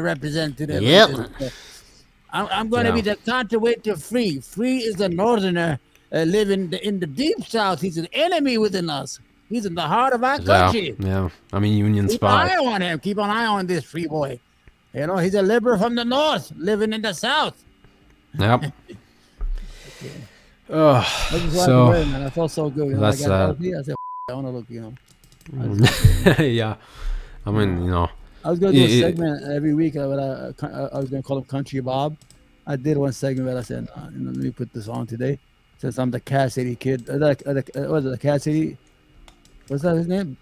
representative. Yep. I'm going to be the counterweight to Free. Free is a northerner living in the deep south. He's an enemy within us. He's in the heart of our country. Yeah. I'm a Union Keep spy. an eye on him. Keep an eye on this Free boy. You know, he's a liberal from the north, living in the south. Yep. So man, I felt so good. You know, that's I got healthy. I said, I want to look, you know. Yeah. I mean, you know. I was going to do a segment every week. I was going to call him Country Bob. I did one segment, but I said, let me put this on today. Since I'm the Cassidy kid. Was it the Cassidy? What's that his name?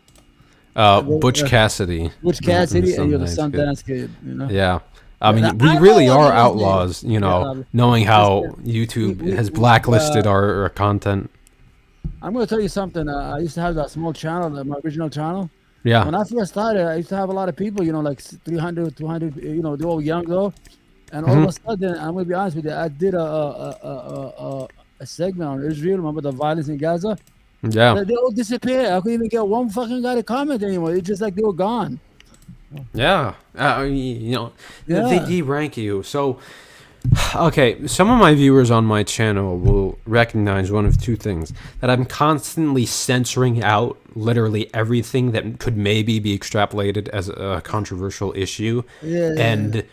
Butch Cassidy. Butch Cassidy, and you're the Sundance kid, you know? Yeah. I mean, we really are outlaws, you know, knowing how YouTube has blacklisted our content. I'm going to tell you something. I used to have that small channel, my original channel. Yeah. When I first started, I used to have a lot of people, you know, like 300, 200, you know, they're all young though. And all of a sudden, I'm going to be honest with you, I did a segment on Israel, remember the violence in Gaza? Yeah. They all disappeared. I couldn't even get one fucking guy to comment anymore. It's just like they were gone. Yeah. You know, they de-rank you. So, okay, some of my viewers on my channel will recognize one of two things. That I'm constantly censoring out literally everything that could maybe be extrapolated as a controversial issue. And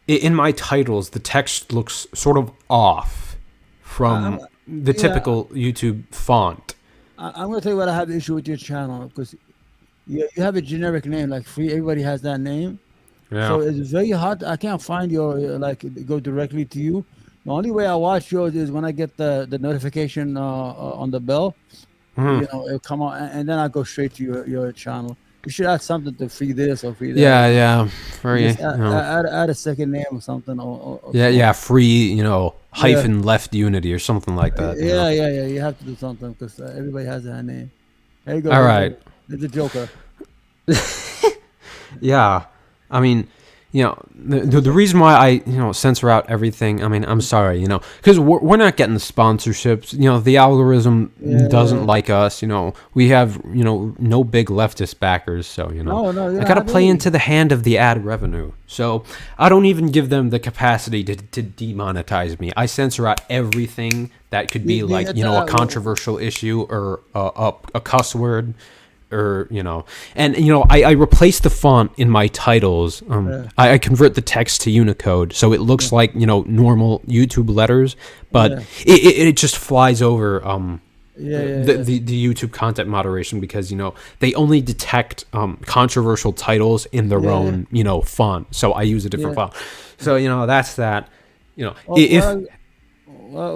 in my titles, the text looks sort of off from the typical YouTube font. I'm going to tell you what I have the issue with your channel, because you have a generic name, like Free. Everybody has that name. Yeah. So it's very hard. I can't find your, go directly to you. The only way I watch yours is when I get the notification on the bell. You know, it'll come on, and then I go straight to your channel. You should add something to Free this or Free that. Yeah. Add a second name or something. Free, you know, hyphen left unity or something like that. Yeah. You have to do something because everybody has that name. There you go. All right. It's a Joker. Yeah. I mean, you know, the reason why I, you know, censor out everything, I mean, I'm sorry, you know, because we're not getting the sponsorships. You know, the algorithm doesn't like us. You know, we have, you know, no big leftist backers. So, you know, I got to play into the hand of the ad revenue. So I don't even give them the capacity to demonetize me. I censor out everything that could be like, you know, a controversial issue or a cuss word. Or, you know, and, you know, I replace the font in my titles. I convert the text to Unicode, so it looks like, you know, normal YouTube letters, but it just flies over the YouTube content moderation, because, you know, they only detect controversial titles in their own, you know, font. So I use a different font. So, you know, that's that. You know,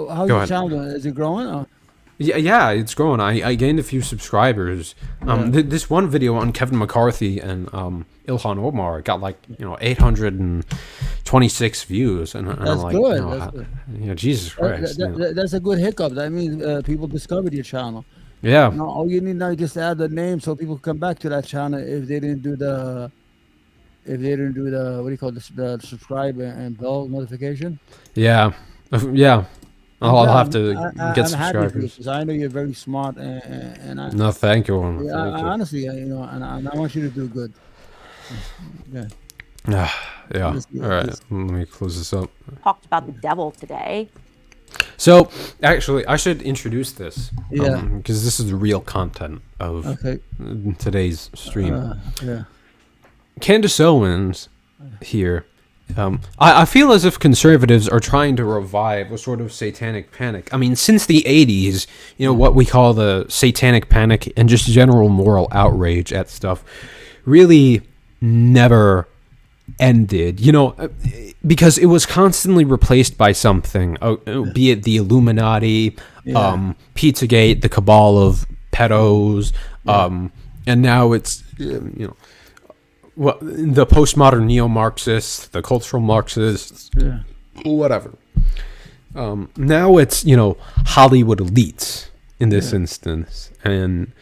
how's your channel doing? Is it growing? Or? Yeah, it's growing. I gained a few subscribers. This one video on Kevin McCarthy and Ilhan Omar got like, you know, 826 views, and that's I'm like, good. You know, Jesus Christ. That's a good hiccup. That means people discovered your channel. Yeah. Now, all you need now is just add the name so people come back to that channel if they didn't do the what do you call this, the subscribe and bell notification. Yeah. I'll have to get subscribers. Because I know you're very smart, and no, thank you. Honestly, you know, and I want you to do good. Yeah. All right, let me close this up. Talked about the devil today. So, actually, I should introduce this. Because this is the real content of today's stream. Candace Owens here. I feel as if conservatives are trying to revive a sort of satanic panic. I mean, since the 80s, you know, what we call the satanic panic and just general moral outrage at stuff really never ended, you know, because it was constantly replaced by something, be it the Illuminati, Pizzagate, the cabal of pedos, and now it's, you know, well, the postmodern neo-Marxists, the cultural Marxists, whatever. Now it's, you know, Hollywood elites in this instance, and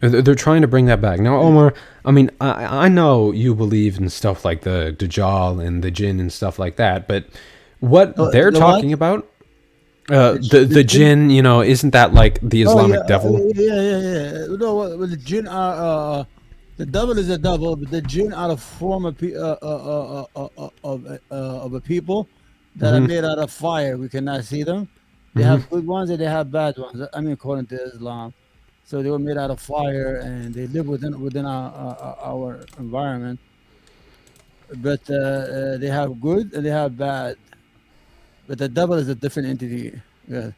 they're trying to bring that back. Now, Omar, I mean, I know you believe in stuff like the Dajjal and the jinn and stuff like that, but what they're talking about, the jinn, you know, isn't that like the Islamic devil? Yeah. No, the jinn are The devil is a devil, but the jinn are a form of a people that are made out of fire. We cannot see them. They have good ones and they have bad ones. I mean, according to Islam, so they were made out of fire and they live within our environment. But they have good and they have bad. But the devil is a different entity. Yeah.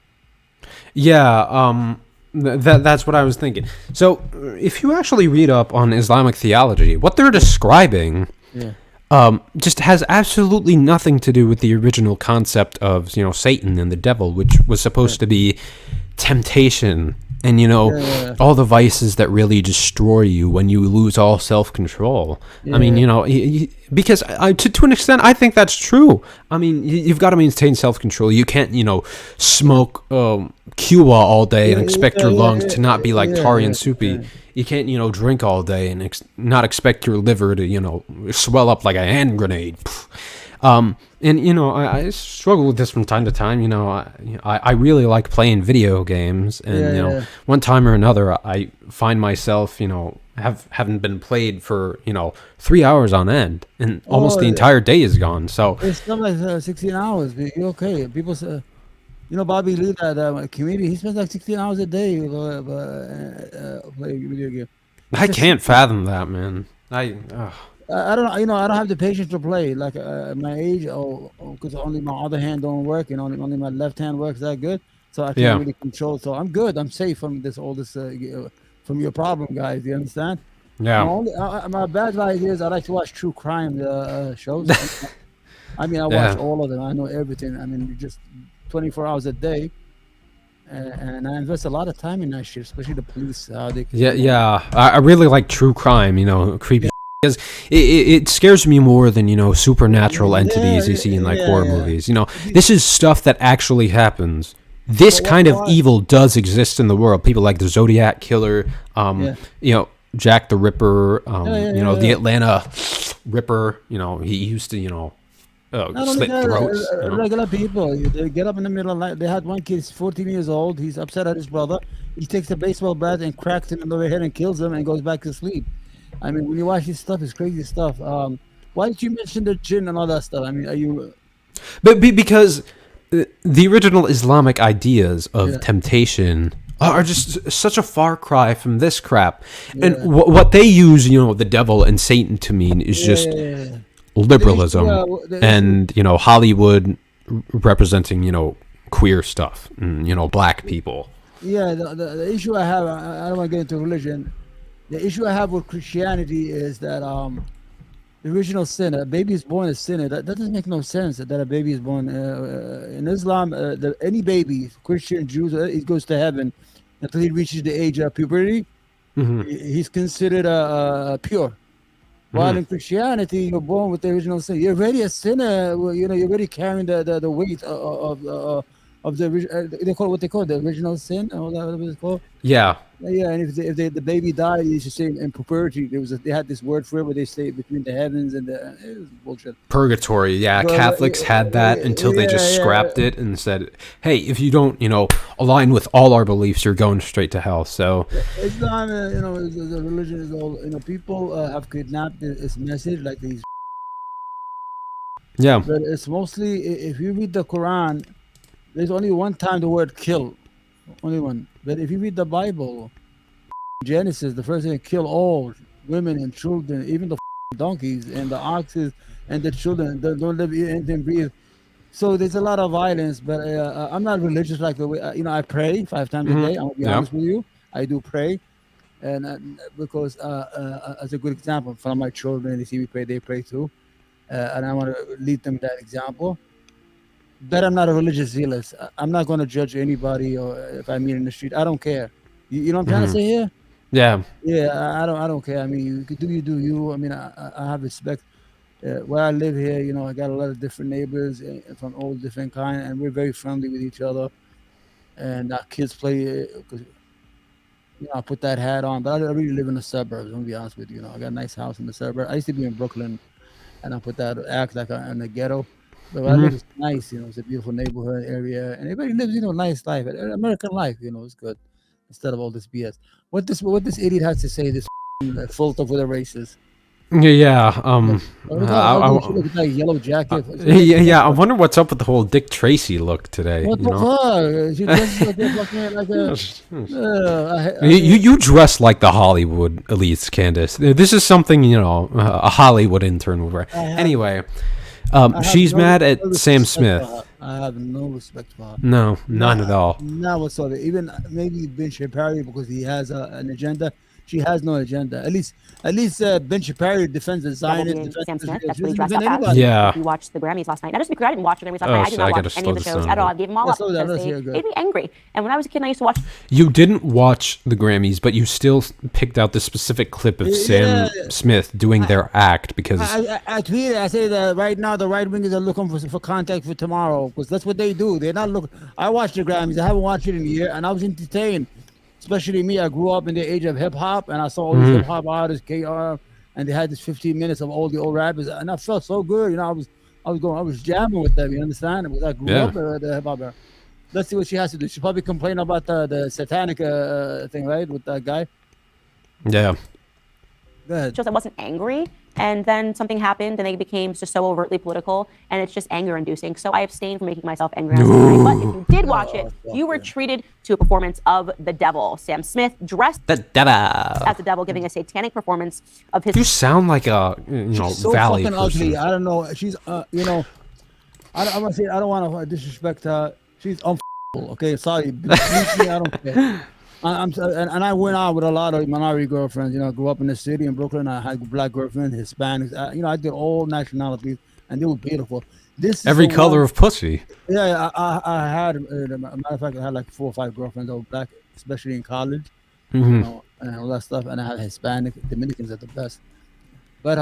Yeah. That's what I was thinking. So, if you actually read up on Islamic theology, what they're describing just has absolutely nothing to do with the original concept of, Satan and the devil, which was supposed to be temptation and, all the vices that really destroy you when you lose all self-control. I mean, because to an extent, I think that's true. I mean, you've got to maintain self-control. You can't, smoke Cuba all day and expect your lungs to not be like tarry and soupy. You can't, drink all day and not expect your liver to, swell up like a hand grenade. And, I struggle with this from time to time. I really like playing video games. And, one time or another, I find myself, haven't been played for, 3 hours on end. And almost the entire day is gone. So it's not like 16 hours. But you're okay. People say, Bobby Lee, that comedian, he spends like 16 hours a day playing video game. I can't fathom that, man. I don't, I don't have the patience to play. Like my age, because only my other hand don't work, and only my left hand works that good, so I can't really control. So I'm good. I'm safe from from your problem, guys. You understand? Yeah. My bad life is I like to watch true crime shows. I mean, I watch all of them. I know everything. I mean, just 24 hours a day. And I invest a lot of time in that shit, especially the police. I really like true crime, creepy. Because it scares me more than, supernatural entities you see in like horror movies. This is stuff that actually happens. This kind of evil does exist in the world. People like the Zodiac Killer, Jack the Ripper, the Atlanta Ripper. He used to, slit throats. Regular people, they get up in the middle of the night. They had one kid, 14 years old. He's upset at his brother. He takes a baseball bat and cracks him in the head and kills him and goes back to sleep. I mean, when you watch this stuff, it's crazy stuff. Why did you mention the jinn and all that stuff? I mean, are you... But because the original Islamic ideas of temptation are just such a far cry from this crap. And what they use, the devil and Satan to mean is just liberalism and, Hollywood representing, queer stuff and, black people. Yeah, the issue I have, I don't want to get into religion. The issue I have with Christianity is that the original sin, a baby is born a sinner. That doesn't make no sense that a baby is born. In Islam, any baby, Christian, Jews, he goes to heaven until he reaches the age of puberty. He's considered pure. While in Christianity, you're born with the original sin. You're already a sinner. You're already carrying the weight of the they call it what they call the original sin. Or whatever it's called. Yeah. Yeah, and if the baby died, you should say in puberty. They had this word for it where they stay between the heavens and it was bullshit. Purgatory, yeah. But, Catholics had that until they just scrapped it and said, "Hey, if you don't, align with all our beliefs, you're going straight to hell." So it's not, the religion is all. People have kidnapped this message like these. Yeah. But it's mostly if you read the Quran, there's only one time the word "kill." Only one. But if you read the Bible, Genesis, the first thing, kill all women and children, even the donkeys and the oxes and the children. Don't let anything breathe. So there's a lot of violence. But I'm not religious like the way I pray 5 times a day. I'm gonna be honest with you. I do pray, and because as a good example, from my children, they see me pray, they pray too, and I want to lead them that example. But I'm not a religious zealot. I'm not going to judge anybody, or if I meet in the street. I don't care. You know what I'm trying to say here? Yeah. Yeah, I don't care. I mean, you do you. I mean, I have respect. Where I live here, I got a lot of different neighbors from all different kind, and we're very friendly with each other. And our kids play. I put that hat on, but I really live in the suburbs. I'm gonna be honest with you. I got a nice house in the suburbs. I used to be in Brooklyn, and I put that act like I'm in the ghetto. But I live is nice, it's a beautiful neighborhood area, and everybody lives, nice life, American life, it's good, instead of all this BS. What this idiot has to say, this filter for the races. Yeah. Look at that yellow jacket. Yeah. I wonder what's up with the whole Dick Tracy look today. What the fuck? She dresses like a You dress like the Hollywood elites, Candace. This is something a Hollywood intern would wear. Anyway, she's mad at Sam Smith. I have no respect for her. No, none at all. Not whatsoever. Even maybe Ben Shapiro because he has an agenda. She has no agenda. At least Ben Shapiro defends the Zionists. Sam Smith, that's what he dressed up as. Yeah. We watched the Grammys last night. Now, just because I didn't watch the Grammys last night, I did not watch any of the shows at all. I gave them all up because they made me angry. And when I was a kid, I used to watch. You didn't watch the Grammys, but you still picked out the specific clip of Sam Smith doing their act because I tweeted. I say that right now the right wingers are looking for contact for tomorrow because that's what they do. They're not looking. I watched the Grammys. I haven't watched it in a year, and I was entertained. Especially me, I grew up in the age of hip hop, and I saw all these hip hop artists, KR, and they had this 15 minutes of all the old rappers, and I felt so good. I was jamming with them. You understand? It was I grew up with the hip hop era. Let's see what she has to do. She probably complained about the satanic thing, right, with that guy. Yeah. Go ahead. Just I wasn't angry, and then something happened, and they became just so overtly political, and it's just anger-inducing. So I abstained from making myself angry. But if you did watch it, you were treated to a performance of the devil. Sam Smith dressed The devil as the devil, giving a satanic performance of his. You sound like a She's so valley fucking person. ugly. I don't know. She's I'm gonna say I don't want to disrespect her. She's okay. Sorry, I don't care. And I went out with a lot of minority girlfriends. Grew up in the city in Brooklyn. I had black girlfriends, Hispanics. I did all nationalities, and they were beautiful. This is Every color of pussy. Yeah, I had. As a matter of fact, I had like 4 or 5 girlfriends that were black, especially in college, and all that stuff. And I had Hispanic, Dominicans are the best. But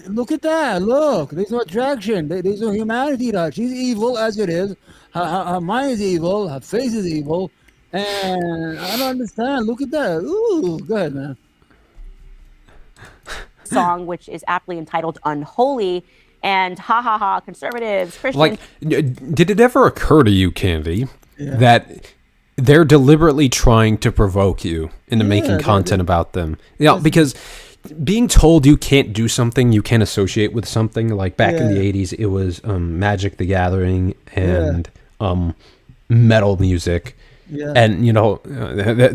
look at that. Look, there's no attraction. There's no humanity to her. She's evil as it is. Her mind is evil. Her face is evil. And I don't understand. Look at that. Ooh, go ahead, man. Song, which is aptly entitled Unholy, and conservatives, Christians. Did it ever occur to you, Candy, that they're deliberately trying to provoke you into making content about them? Because being told you can't do something, you can't associate with something, like back in the 80s, it was Magic the Gathering and metal music. Yeah. And,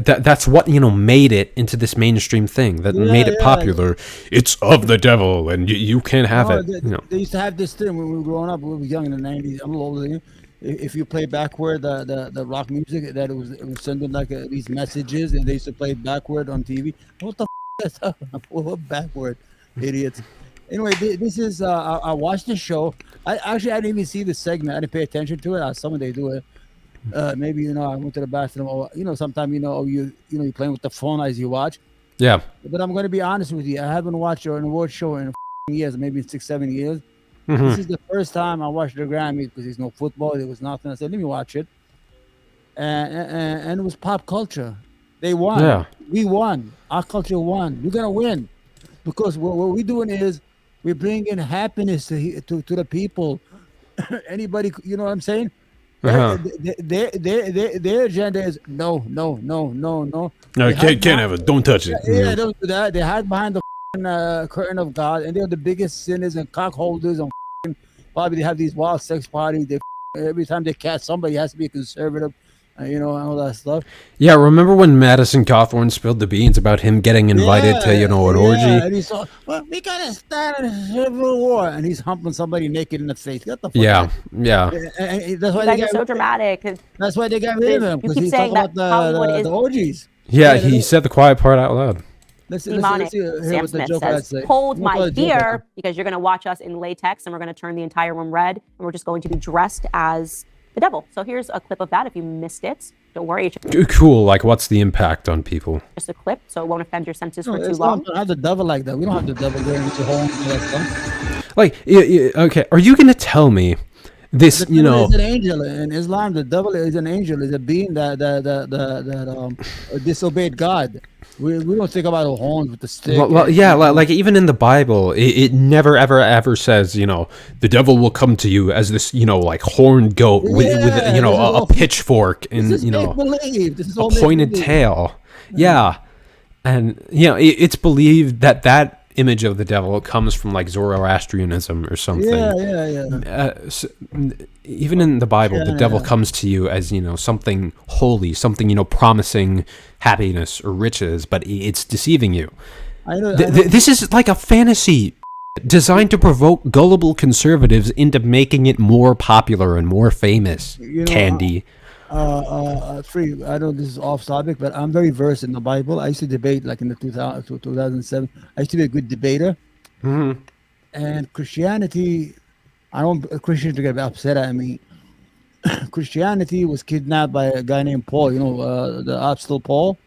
that's what, made it into this mainstream thing that made it popular. Yeah. It's of the devil and you can't have it. They used to have this thing when we were growing up. We were young in the 90s. I'm a little older than you. If you play backward the rock music, that it was sending like these messages, and they used to play it backward on TV. What the f*** is that? What backward, idiots. Anyway, this is, I watched the show. I didn't even see the segment. I didn't pay attention to it. Some of they do it. Maybe I went to the bathroom, or sometimes you're playing with the phone as you watch. Yeah. But I'm going to be honest with you. I haven't watched an award show in years, maybe 6-7 years. Mm-hmm. This is the first time I watched the Grammys because there's no football, there was nothing. I said, let me watch it, and it was pop culture. They won. Yeah. We won. Our culture won. We're gonna win because what we're doing is we're bringing happiness to the people. Anybody, you know what I'm saying? Uh-huh. Their agenda is no. No, can't have it. Don't touch it. Yeah, don't do that. They hide behind the curtain of God, and they're the biggest sinners and cockholders. And probably they have these wild sex parties. Every time they cast somebody, has to be a conservative. And all that stuff. Yeah, remember when Madison Cawthorn spilled the beans about him getting invited to, an orgy? And he saw, we gotta start a civil war, and he's humping somebody naked in the face. Get the fuck out. Yeah. And that's why they so dramatic. That's why they got rid of him, because he's talking about the orgies. Yeah, he said the quiet part out loud. Demonic. Sam Smith says, hold my beer, because you're going to watch us in latex, and we're going to turn the entire room red, and we're just going to be dressed as the devil. So here's a clip of that. If you missed it, don't worry. Cool. Like, what's the impact on people? Just a clip, so it won't offend your senses for too long. We don't have the devil like that. We don't have the devil going into home and that stuff. Like, okay, are you going to tell me this, the devil is an angel in Islam. The devil is an angel, is a being that disobeyed God. We don't think about the horns with the stick. Well, yeah, like even in the Bible, it never ever says, the devil will come to you as this, like horned goat with a pitchfork and, a pointed tail. Yeah. And, you know, it's believed that image of the devil comes from like Zoroastrianism or something. So, even in the Bible, the devil comes to you as, you know, something holy, something, you know, promising happiness or riches, but it's deceiving you. I know. This is like a fantasy designed to provoke gullible conservatives into making it more popular and more famous. Candy. I know this is off topic, but I'm very versed in the Bible. I used to debate like in the 2007. I used to be a good debater. Mm-hmm. And Christianity, I don't want Christians to get upset at me. Christianity was kidnapped by a guy named Paul, you know, the Apostle Paul.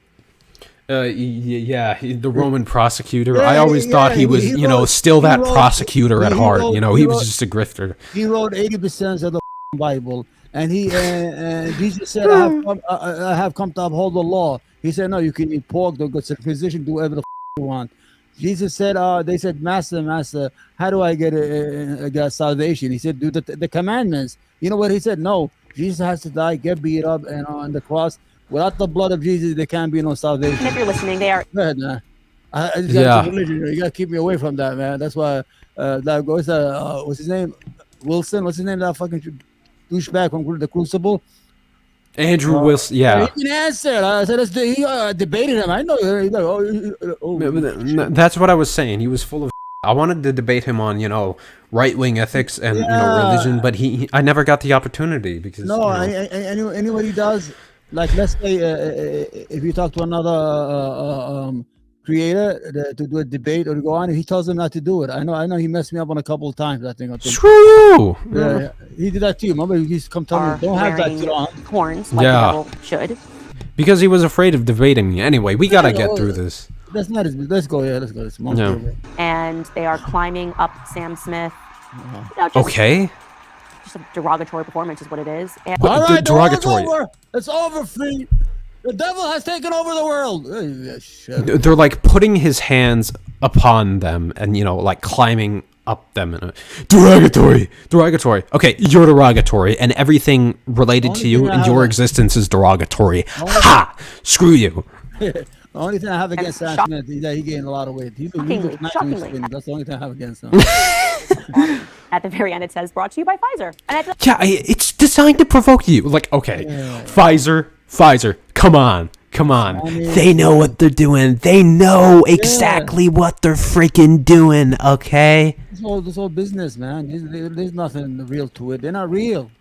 The Roman prosecutor. I always thought he was, you know, still that prosecutor at heart. You know, he was just a grifter. He wrote 80% of the Bible. And Jesus said, I have come to uphold the law. He said, no, you can eat pork, don't go to the physician, do whatever the you want. Jesus said, they said, Master, how do I get salvation? He said, do the commandments. You know what he said? No, Jesus has to die, get beat up, and on the cross. Without the blood of Jesus, there can't be no salvation. If you're listening, they are. Go ahead, man. Religion. You got to keep me away from that, man. That's why that goes, what's his name? Wilson? What's his name? That fucking douchebag from the Crucible. Andrew Wilson, yeah. He didn't answer. I said, he debated him. I know. He's like, that's what I was saying. He was full of I wanted to debate him on, you know, right-wing ethics and, you know, religion, but I never got the opportunity because... No, anybody does. Like, let's say if you talk to another creator to do a debate or to go on, he tells them not to do it. I know he messed me up on a couple of times, I think. Screw you! Yeah, he did that to you. Remember, he used to come tell me, don't have that shit on. Horns, like the devil should. Because he was afraid of debating me. Anyway, we gotta get through this. That's not his... Let's go. Yeah, let's go. And they are climbing up Sam Smith. Okay. Just a derogatory performance is what it is. And all right, derogatory. It's over, Free. The devil has taken over the world. They're like putting his hands upon them and, you know, like climbing up them. Derogatory. Okay, you're derogatory, and everything related to you and your existence is derogatory. Ha! Screw you. The only thing I have against Sam Smith is that he gained a lot of weight. Shockingly. That's the only thing I have against him. At the very end, it says, brought to you by Pfizer. And it's designed to provoke you. Like, okay, Pfizer, come on. I mean, they know what they're doing. They know exactly what they're freaking doing, okay? This whole business, man. There's nothing real to it. They're not real.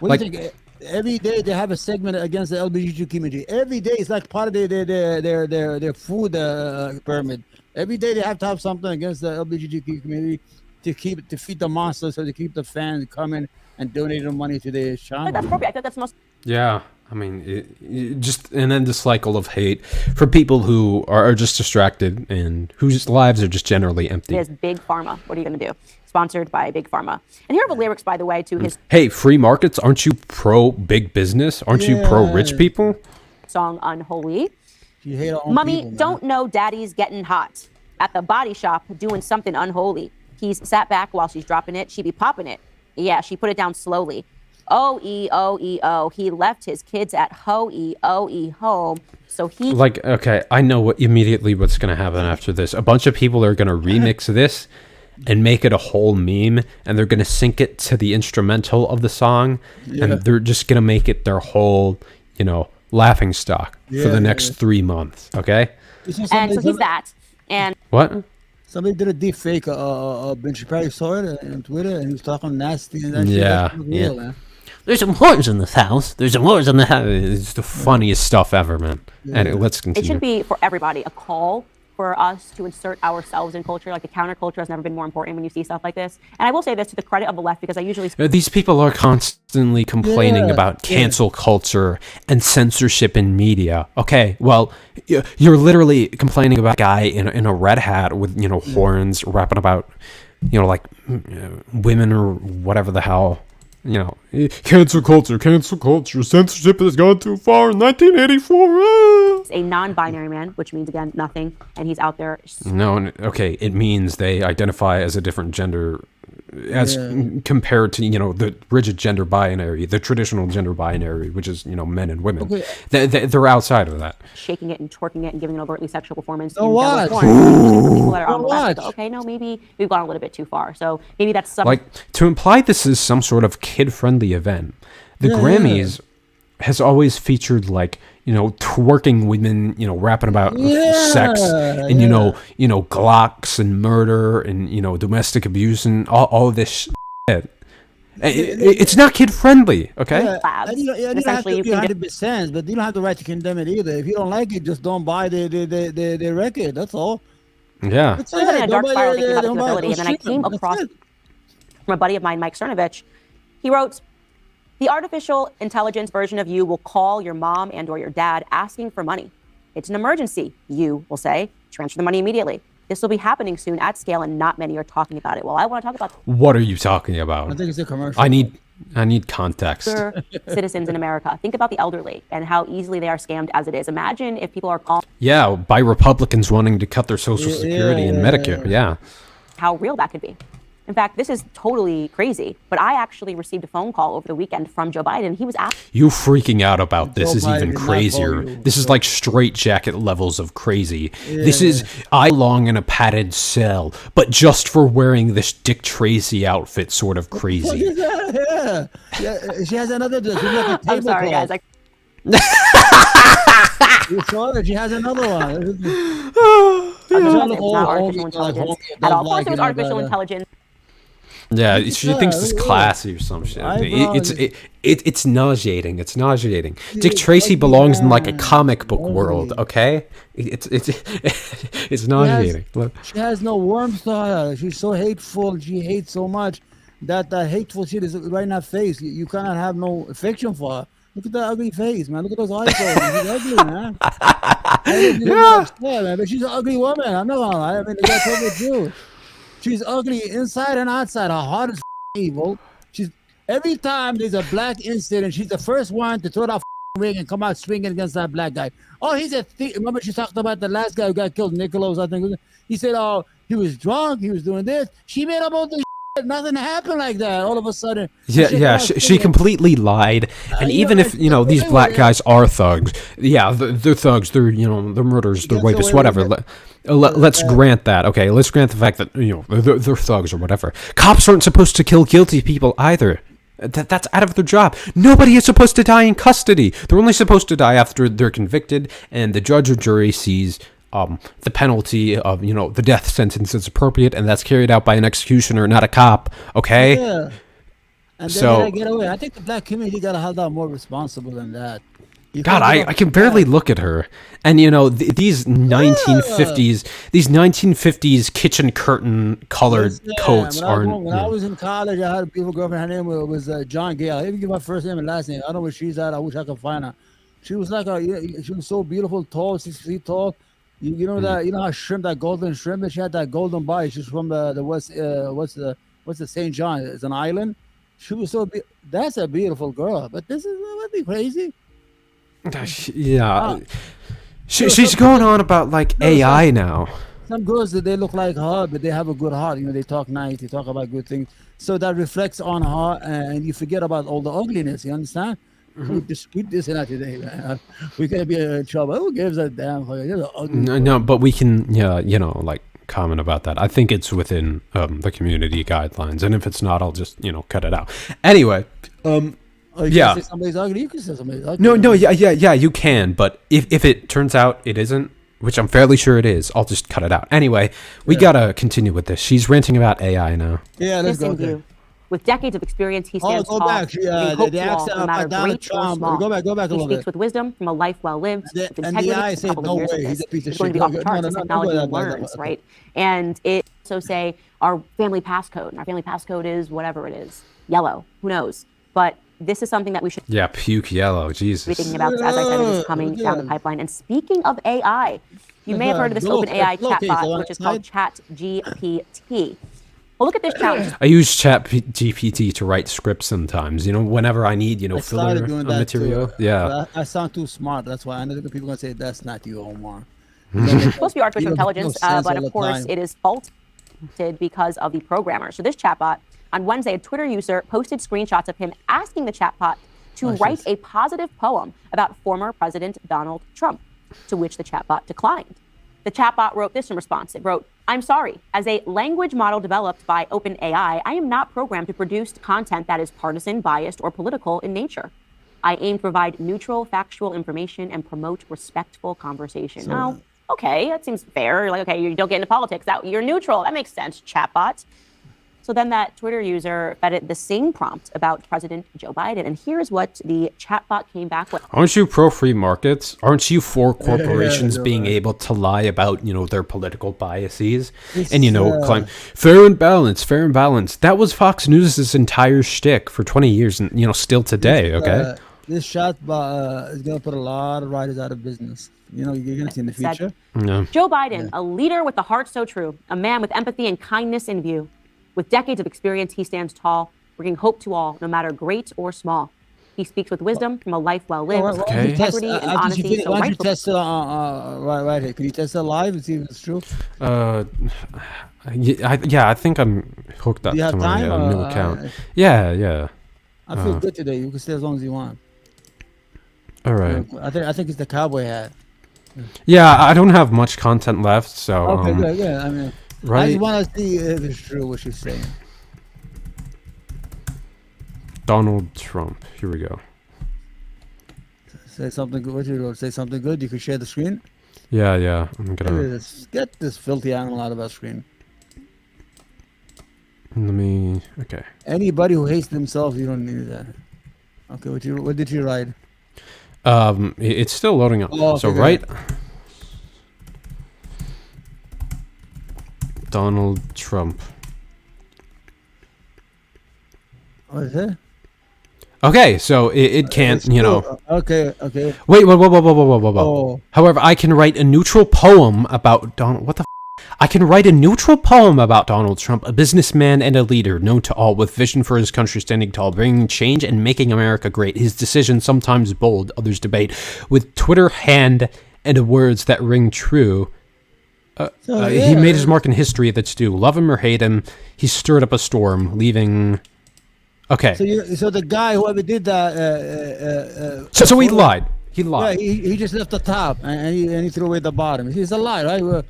What do you think? Every day they have a segment against the LGBTQ community. Every day it's like part of their food pyramid. Every day they have to have something against the LGBTQ community to feed the monsters, so to keep the fans coming and donating money to their channel. That's appropriate. I think that's the most. Yeah, I mean, just an endless cycle of hate for people who are just distracted and whose lives are just generally empty. It is Big Pharma. What are you going to do? Sponsored by Big Pharma. And here are the lyrics, by the way, to his... Hey, free markets, aren't you pro-big business? Aren't you pro-rich people? Song Unholy. You hate our own Mummy, people, don't know daddy's getting hot. At the body shop, doing something unholy. He's sat back while she's dropping it. She be popping it. Yeah, she put it down slowly. O-E-O-E-O. He left his kids at ho-e-o-e home. So he... Like, okay, I know immediately what's going to happen after this. A bunch of people are going to remix this and make it a whole meme, and they're going to sync it to the instrumental of the song, and they're just going to make it their whole, you know, laughing stock for the next 3 months, okay? And so he's that. And... What? Somebody did a deep fake Ben Shapiro saw it on Twitter, and he was talking nasty and that shit. Real, man. There's some horns in this house. It's the funniest stuff ever, man. And let's continue. It should be, for everybody, a call for us to insert ourselves in culture. Like, the counterculture has never been more important when you see stuff like this. And I will say this to the credit of the left, because I usually... These people are constantly complaining about cancel culture and censorship in media. Okay, well, you're literally complaining about a guy in a red hat with, you know, horns, rapping about, you know, like women or whatever the hell. You know, cancel culture, censorship has gone too far in 1984. He's a non-binary man, which means, again, nothing, and he's out there. No, okay, it means they identify as a different gender as compared to, you know, the rigid gender binary, the traditional gender binary, which is, you know, men and women. Okay. They're outside of that. Shaking it and twerking it and giving an overtly sexual performance. Don't watch. People that are on the left go, okay, no, maybe we've gone a little bit too far. So maybe that's something. Like, to imply this is some sort of kid-friendly event, the Grammys has always featured, like, you know, twerking women, you know, rapping about sex and, you know, Glocks and murder and, you know, domestic abuse and all of this shit. It's not kid-friendly, okay? Yeah, you don't have to be 100%, but you don't have the right to condemn it either. If you don't like it, just don't buy the record. That's all. Yeah. I was in a dark spiral thinking about capability, and then I came across from a buddy of mine, Mike Cernovich. He wrote, "The artificial intelligence version of you will call your mom and or your dad asking for money. It's an emergency, you will say. Transfer the money immediately. This will be happening soon at scale, and not many are talking about it." Well, I want to talk about... What are you talking about? I think it's a commercial. I need context. Citizens in America. Think about the elderly and how easily they are scammed as it is. Imagine if people are calling... Yeah, by Republicans wanting to cut their Social Security and Medicare. Yeah. How real that could be. In fact, this is totally crazy, but I actually received a phone call over the weekend from Joe Biden. He was asking... You freaking out about this is even crazier. This is like straight jacket levels of crazy. This is, I belong in a padded cell, but just for wearing this Dick Tracy outfit sort of crazy. Yeah, she has another... I'm sorry, guys. You saw that she has another one. It's not artificial intelligence at all. Of course, it was artificial intelligence. Yeah, she thinks it's classy or some shit. It's nauseating. It's nauseating. Dick Tracy belongs in like a comic book world, okay? It's nauseating. She has no warmth to her. She's so hateful. She hates so much that hateful shit is right in her face. You cannot have no affection for her. Look at that ugly face, man. Look at those eyes. She's ugly, man. Man. But she's an ugly woman. I'm not gonna lie. I mean, that's what they do. She's ugly inside and outside. Her heart is evil. Every time there's a black incident, she's the first one to throw that wig and come out swinging against that black guy. Oh, he's a thief. Remember she talked about the last guy who got killed, Nicholas, I think. He said, oh, he was drunk. He was doing this. She made up all this shit. Nothing happened like that. All of a sudden. She completely lied. And even if, you know, these black guys are thugs. Yeah, they're thugs. They're, you know, they're murderers. They're rapists, whatever. Let's grant that. Okay, let's grant the fact that, you know, they're thugs or whatever. Cops aren't supposed to kill guilty people either. That's out of their job. Nobody is supposed to die in custody. They're only supposed to die after they're convicted and the judge or jury sees the penalty of, you know, the death sentence is appropriate, and that's carried out by an executioner, not a cop. Okay? Yeah. And then they get away. I think the black community got to hold out more responsible than that. God, I can barely look at her. And, you know, these 1950s kitchen curtain colored coats aren't... When I was in college, I had a beautiful girlfriend. Her name was John Gale. I even give my first name and last name. I don't know where she's at. I wish I could find her. She was like she was so beautiful, tall, 6 feet tall. You know that, you know how shrimp, that golden shrimp, she had that golden body. She's from the west, what's the St. John? It's an island. She was so that's a beautiful girl. But this is nothing crazy. Yeah, she's going on about like AI now. Some girls, they look like her, but they have a good heart. You know, they talk nice, they talk about good things. So that reflects on her, and you forget about all the ugliness. You understand? We this and that today, man. We're gonna be in trouble. Who gives a damn? No, but we can, you know, like comment about that. I think it's within the community guidelines, and if it's not, I'll just, you know, cut it out. Anyway, you can say somebody's ugly. You can say somebody's ugly. No, yeah, you can. But if it turns out it isn't, which I'm fairly sure it is, I'll just cut it out. Anyway, we gotta continue with this. She's ranting about AI now. Yeah, let's go. Okay. With decades of experience, he stands tall. Back. The accent no matter great or small. Go back a little bit. He speaks with wisdom from a life well lived. With integrity, say, no way, he's a piece of shit. Going to be off the charts as technology learns, right? And it also say our family passcode, and our family passcode is whatever it is, yellow. Who knows? But this is something that we should puke yellow. Jesus. Be thinking about, because as I said, it is coming down the pipeline. And speaking of AI, you may have heard of this OpenAI chatbot, which is called ChatGPT. Well, look at this challenge. I use ChatGPT to write scripts sometimes. You know, whenever I need, you know, filler material. Too. Yeah. I sound too smart. That's why I know people are gonna say that's not you, Omar. It's supposed to be artificial intelligence, but of course it is faulted because of the programmer. So this chatbot On Wednesday, a Twitter user posted screenshots of him asking the chatbot to write a positive poem about former President Donald Trump, to which the chatbot declined. The chatbot wrote this in response. It wrote, "I'm sorry. As a language model developed by OpenAI, I am not programmed to produce content that is partisan, biased, or political in nature. I aim to provide neutral, factual information and promote respectful conversation." Oh, okay, that seems fair. Like, okay, you don't get into politics. You're neutral. That makes sense, chatbot. So then that Twitter user fed it the same prompt about President Joe Biden. And here's what the chatbot came back with. Aren't you pro free markets? Aren't you for corporations being able to lie about, their political biases? And, claim fair and balanced, fair and balanced. That was Fox News' entire shtick for 20 years and, still today, okay? This chatbot is going to put a lot of writers out of business. You're going to see in the future. Yeah. Joe Biden, a leader with a heart so true, a man with empathy and kindness in view. With decades of experience, he stands tall, bringing hope to all, no matter great or small. He speaks with wisdom from a life well lived, integrity and honesty. Why don't you test it right here? Can you test it live and see if it's true? I think I'm hooked up to my new account. Yeah. I feel good today. You can stay as long as you want. All right. I think it's the cowboy hat. Yeah, I don't have much content left, so. Okay, good. Yeah, I mean. Right. I just want to see if it's true what she's saying. Donald Trump. Here we go. Say something good. What you wrote? Say something good. You can share the screen. Yeah. I'm gonna get this filthy animal out of our screen. Okay. Anybody who hates themselves, you don't need that. Okay. What did you write? It's still loading up. Oh, okay, so right. Donald Trump. What is it? Okay, so it can't, Okay. Wait, whoa. Oh. However, I can write a neutral poem about Donald. What the? I can write a neutral poem about Donald Trump, a businessman and a leader known to all, with vision for his country standing tall, bringing change and making America great. His decisions sometimes bold, others debate, with Twitter hand and words that ring true. He made his mark in history that's due. Love him or hate him, he stirred up a storm, leaving. Okay. So the guy whoever did that. So he lied. He lied. Yeah, he just left the top and he threw away the bottom. He's a lie, right?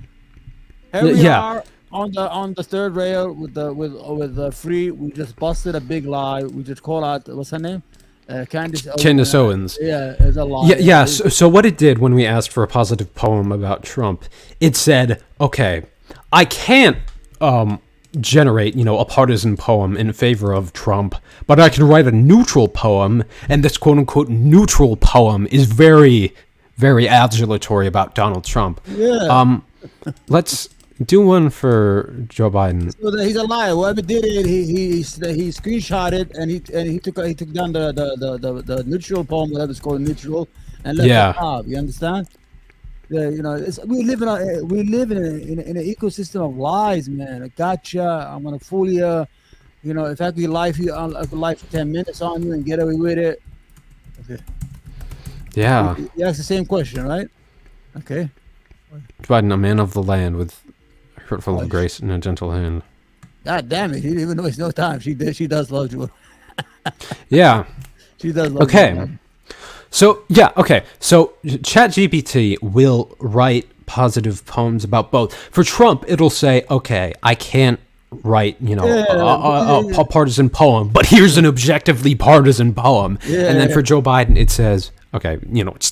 Here we are on the third rail with the free. We just busted a big lie. We just call out what's her name? Candace Owens. Yeah, it's a lie. Yeah. So what it did when we asked for a positive poem about Trump, it said, okay, I can't generate, a partisan poem in favor of Trump, but I can write a neutral poem, and this quote unquote neutral poem is very, very adulatory about Donald Trump. Yeah. Let's do one for Joe Biden. So he's a liar. Whoever did it, he screenshot it and he took down the neutral poem, whatever it's called, neutral, and left it up. You understand? Yeah, we live in an ecosystem of lies, man. I gotcha. I'm gonna fool you. If I could lie for you, I could lie for 10 minutes on you and get away with it. Okay. Yeah. You asked the same question, right? Okay. Biden, a man of the land with hurtful of grace and a gentle hand. God damn it! He didn't even waste no time. She does love you. Yeah. She does love okay. you. So ChatGPT will write positive poems about both. For Trump, it'll say, okay, I can't write, a partisan poem, but here's an objectively partisan poem. Yeah. And then for Joe Biden, it says, okay,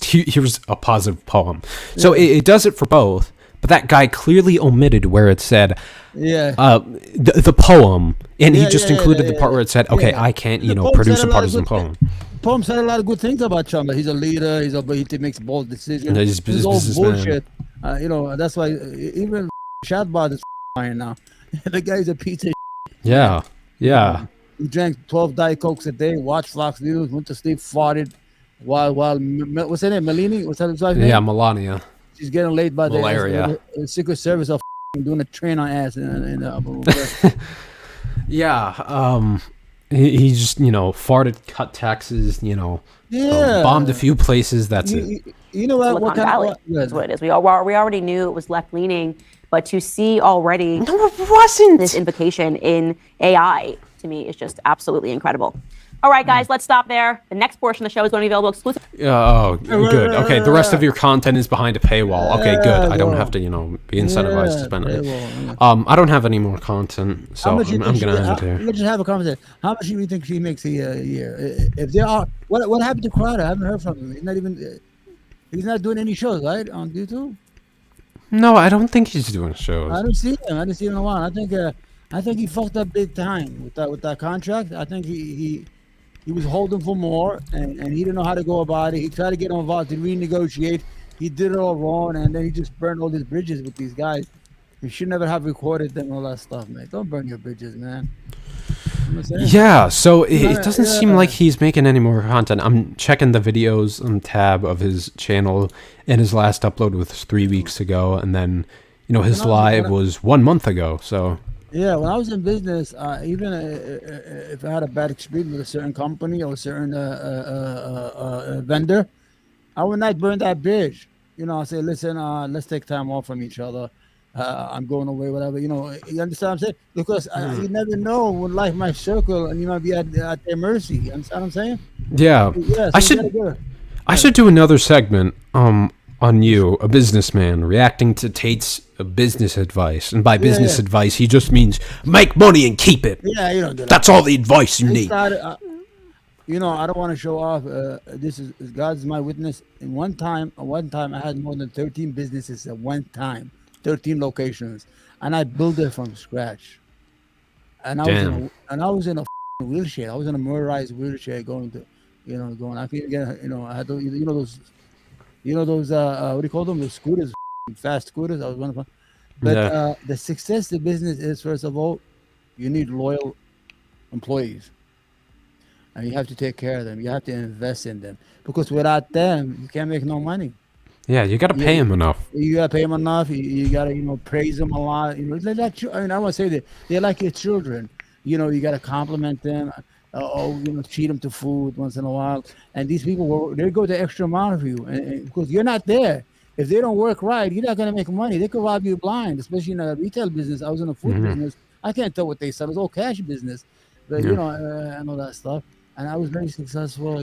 here's a positive poem. So it does it for both, but that guy clearly omitted where it said, the poem, and he just included the part where it said, okay, I can't, produce a partisan poem. Poem said a lot of good things about Trump. He's a leader. He makes bold decisions. He's all bullshit. That's why even chatbot is fine now. The guy's a piece of Yeah. He drank 12 Diet Cokes a day, watched Fox News, went to sleep, farted while what's her name? Melania? What's her name? Yeah, Melania. She's getting laid by the Secret Service of doing a train on ass. Yeah. He just, farted, cut taxes, bombed a few places. That's it. You know what? Silicon Valley is what it is. We already knew it was left leaning, But to see already this invocation in AI, to me, is just absolutely incredible. All right, guys, let's stop there. The next portion of the show is going to be available exclusively. Oh, good. Okay, the rest of your content is behind a paywall. Okay, good. I don't have to, be incentivized to spend it. I don't have any more content, so I'm going to end it here. Let's just have a conversation. How much do you think she makes a year? If there are, what happened to Crowder? I haven't heard from him. He's not doing any shows, right, on YouTube? No, I don't think he's doing shows. I don't see him. I didn't see him in a while. I think he fucked up big time with that contract. I think he was holding for more, and he didn't know how to go about it. He tried to get involved to renegotiate. He did it all wrong, and then he just burned all his bridges with these guys. He should never have recorded them and all that stuff, man. Don't burn your bridges, man. Yeah, so it doesn't seem like he's making any more content. I'm checking the videos on tab of his channel, and his last upload was 3 weeks ago, and then, his live was 1 month ago, so... Yeah, when I was in business, even if I had a bad experience with a certain company or a certain vendor, I would not burn that bridge. I say, listen, let's take time off from each other. I'm going away, whatever. You understand what I'm saying? Because you never know when life might circle and you might be at their mercy. You understand what I'm saying? Yeah. So I should do another segment on you, a businessman, reacting to Tate's business advice. And by business advice, he just means make money and keep it. Yeah, you don't do that. That's all the advice you need. I don't want to show off. This is God's my witness. In one time, I had more than 13 businesses at one time, 13 locations, and I built it from scratch. And I was in a wheelchair. I was in a motorized wheelchair going. I couldn't get. I had those. Those what do you call them? Those scooters, fast scooters. I was one of them. But the success of the business is, first of all, you need loyal employees, and you have to take care of them. You have to invest in them, because without them, you can't make no money. Yeah, you got to pay them enough. You got to pay them enough. You got to praise them a lot. I want to say that they're like your children. You got to compliment them. Treat them to food once in a while. And these people, they go the extra mile for you, and because you're not there. If they don't work right, you're not going to make money. They could rob you blind, especially in a retail business. I was in a food business. I can't tell what they sell. It's all cash business. But, I know that stuff. And I was very successful.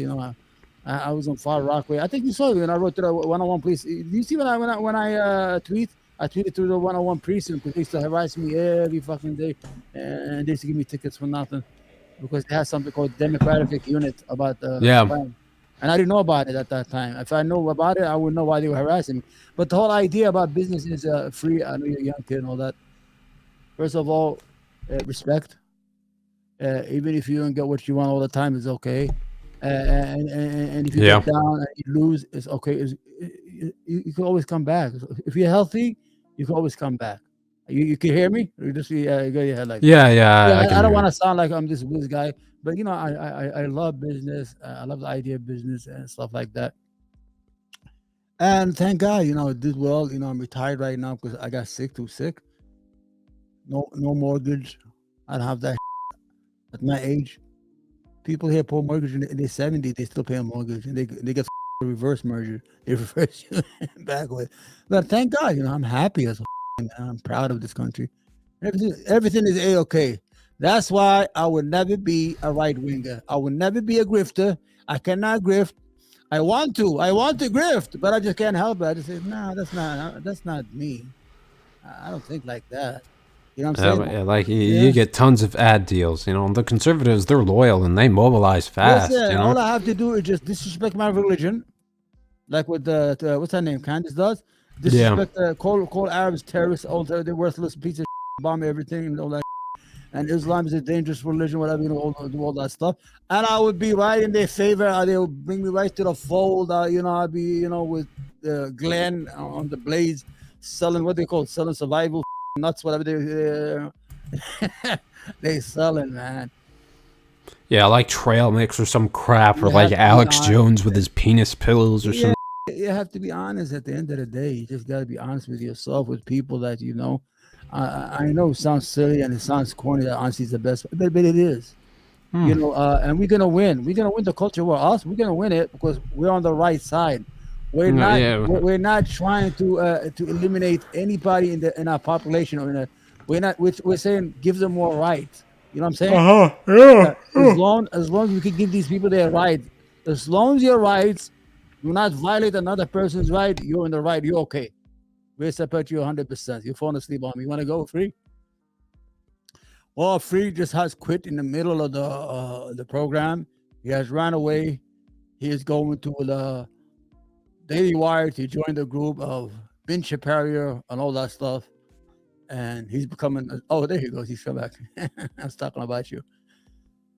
I was on Far Rockaway. I think you saw it when I wrote to the 101 police. Do you see when I tweet? I tweeted to the 101 precinct because they used to harass me every fucking day. And they used to give me tickets for nothing, because they had something called Democratic Unit about crime. And I didn't know about it at that time. If I knew about it, I would know why they were harassing me. But the whole idea about business is free. I know you're a young kid and all that. First of all, respect. Even if you don't get what you want all the time, it's okay. And if you get down and you lose, it's okay. You can always come back. If you're healthy, you can always come back. You can hear me? Or just go your head like I don't want to sound like I'm this whiz guy, but I love business. I love the idea of business and stuff like that. And thank God, it did well. I'm retired right now because I got too sick. No mortgage. I don't have that at my age. People here pay mortgage in their 70s. They still pay a mortgage, and they get a reverse merger. They reverse you back with. But thank God, I'm happy as I'm proud of this country. Everything is A-okay. That's why I would never be a right winger. I would never be a grifter. I cannot grift. I want to grift, but I just can't help it. I just say, no, that's not me. I don't think like that. You know what I'm saying? You get tons of ad deals. The conservatives, they're loyal and they mobilize fast. All I have to do is just disrespect my religion, like what what's her name, Candace does. Disrespect, call Arabs terrorists, all they're worthless pieces of shit, bomb everything and all that. And Islam is a dangerous religion, whatever, all that stuff. And I would be right in their favor. They would bring me right to the fold. I'd be, with Glenn on the Blaze, selling what they call selling survival nuts, whatever they selling, man. Yeah, like trail mix or some crap, or like Alex Jones with his penis pills or something. You have to be honest at the end of the day. You just got to be honest with yourself, with people that I know it sounds silly and it sounds corny that honesty is the best, but it is. And we're gonna win. We're gonna win the culture war. We're gonna win it because we're on the right side. We're not trying to eliminate anybody in our population or we're saying give them more rights. You know what I'm saying? As long as we can give these people their rights, as long as your rights do not violate another person's right, you're in the right. You're okay. We support you 100%. You're falling asleep on me. You want to go free? Well, Free just has quit in the middle of the program. He has run away. He is going to the Daily Wire to join the group of Ben Shapiro and all that stuff. And he's becoming, there he goes. He's come back. I was talking about you.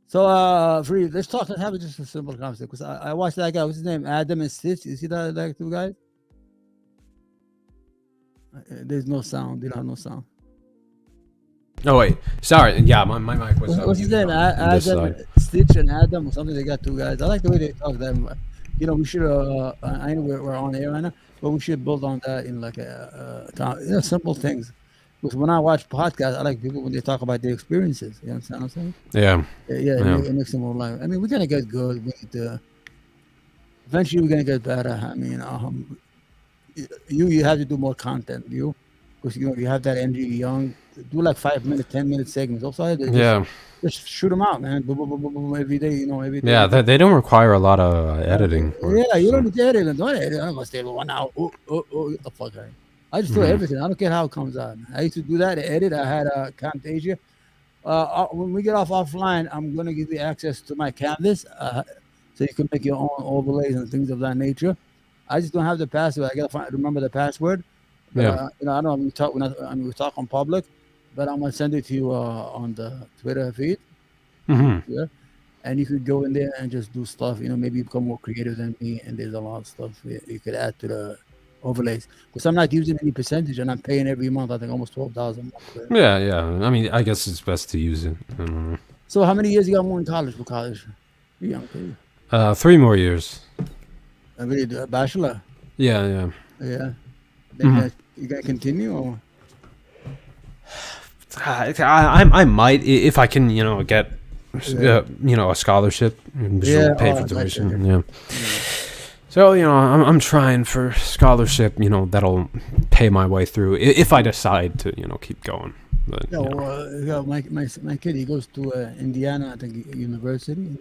So, Free, let's have just a simple conversation. Because I watched that guy, what's his name? Adam and Stitch. You see that two guys? There's no sound. They don't have no sound. Oh, wait. Sorry. Yeah, my mic was what's his name? Adam, Stitch and Adam or something. They got two guys. I like the way they talk. That, we should, I know we're on air right now, but we should build on that in like simple things. Because when I watch podcasts, I like people when they talk about their experiences. You understand what I'm saying? Yeah. It makes them more life. I mean, we're going to get good. We need to, eventually, we're going to get better. I mean, you have to do more content, because you have that energy. Young, do like 5-minute, 10-minute segments. Also, just shoot them out, man. Boom, boom, boom, boom, boom, every day. Every day. Yeah, they don't require a lot of editing. You don't need to edit. Don't edit. I'm gonna stay 1 hour. Get the fuck out. I just do everything. I don't care how it comes out. I used to do that. Edit. I had Camtasia. When we get offline, I'm gonna give you access to my canvas, so you can make your own overlays and things of that nature. I just don't have the password. I gotta remember the password. But, I don't know. We talk on public, but I'm gonna send it to you on the Twitter feed. Mm-hmm. Yeah, and you could go in there and just do stuff. Maybe become more creative than me. And there's a lot of stuff you could add to the overlays, because I'm not using any percentage, and I'm paying every month. I think almost $12,000 a month. Yeah. I mean, I guess it's best to use it. I don't know. So, how many years you got more in college? For college, you're young, too. 3 more years. I really do a bachelor. Yeah. Then you gonna continue, or? I might, if I can, get a scholarship and pay for tuition. Yeah. So I'm trying for scholarship. That'll pay my way through if I decide to keep going. But, my kid, he goes to Indiana, I think, University.